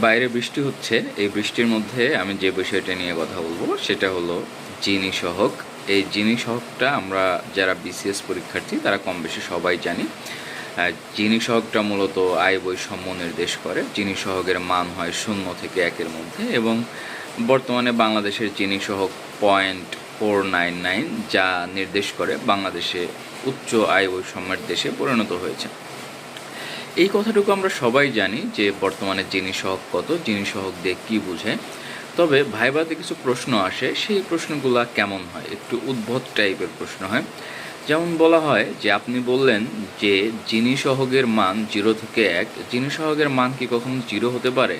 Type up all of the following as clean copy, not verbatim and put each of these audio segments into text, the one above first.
বাইরে বৃষ্টি হচ্ছে। এই বৃষ্টির মধ্যে আমি যে বিষয়টা নিয়ে কথা বলবো সেটা হলো জিনি সহগ। এই জিনি সহগটা আমরা যারা বিসিএস পরীক্ষার্থী তারা কম বেশি সবাই জানি। জিনি সহগটা মূলত আয় বৈষম্য নির্দেশ করে। জিনি সহগের মান হয় 0 থেকে 1-এর মধ্যে এবং বর্তমানে বাংলাদেশের জিনি সহগ 0.499, যা নির্দেশ করে বাংলাদেশে উচ্চ আয় বৈষম্যের দেশে পরিণত হয়েছে। এই কথাটুকু আমরা সবাই জানি যে বর্তমানে জিনি সহগ কত, জিনি সহগ দিয়ে কী বুঝে। তবে ভাইভাতে কিছু প্রশ্ন আসে, সেই প্রশ্নগুলো কেমন হয়, একটু উদ্ভট টাইপের প্রশ্ন হয়। যেমন বলা হয় যে আপনি বললেন যে জিনি সহগের মান 0 থেকে 1, জিনি সহগের মান কি কখনো 0 হতে পারে?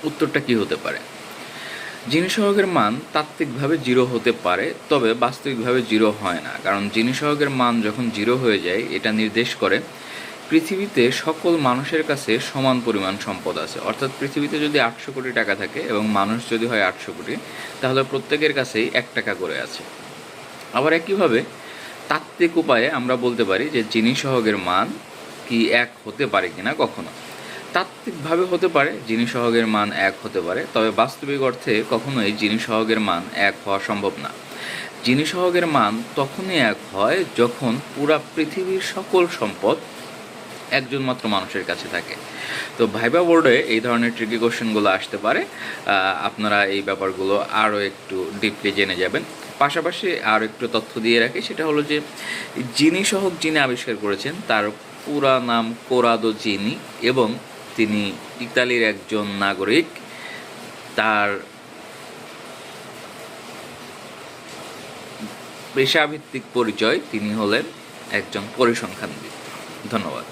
উত্তরটা কি হতে পারে? জিনি সহগের মান তাত্ত্বিকভাবে 0 হতে পারে, তবে বাস্তবিকভাবে 0 হয় না। কারণ জিনি সহগের মান যখন 0 হয়ে যায়, এটা নির্দেশ করে পৃথিবীতে সকল মানুষের কাছে সমান পরিমাণ সম্পদ আছে। অর্থাৎ পৃথিবীতে যদি 800 কোটি টাকা থাকে এবং মানুষ যদি হয় 800 কোটি, তাহলে প্রত্যেকের কাছেই 1 টাকা করে আছে। আবার একইভাবে তাত্ত্বিক উপায়ে আমরা বলতে পারি যে জিনি সহগের মান কি 1 হতে পারে কিনা। কখনো তাত্ত্বিকভাবে হতে পারে, জিনি সহগের মান 1 হতে পারে, তবে বাস্তবিক অর্থে কখনোই জিনি সহগের মান 1 হওয়া সম্ভব না। জিনি সহগের মান তখনই 1 হয় যখন পুরা পৃথিবীর সকল সম্পদ একজন মাত্র মানুষের কাছে থাকে। তো ভাইবা বোর্ডে এই ধরনের ট্রিকি কোশ্চেনগুলো আসতে পারে। আপনারা এই ব্যাপারগুলো আরও একটু ডিপলি জেনে যাবেন। পাশাপাশি আরও একটু তথ্য দিয়ে রাখি, সেটা হলো যে জিনি সহগ যিনি আবিষ্কার করেছেন তার পুরা নাম কোরাদো জিনি এবং তিনি ইতালির একজন নাগরিক। তার পেশাভিত্তিক পরিচয়, তিনি হলেন একজন পরিসংখ্যানবিদ। ধন্যবাদ।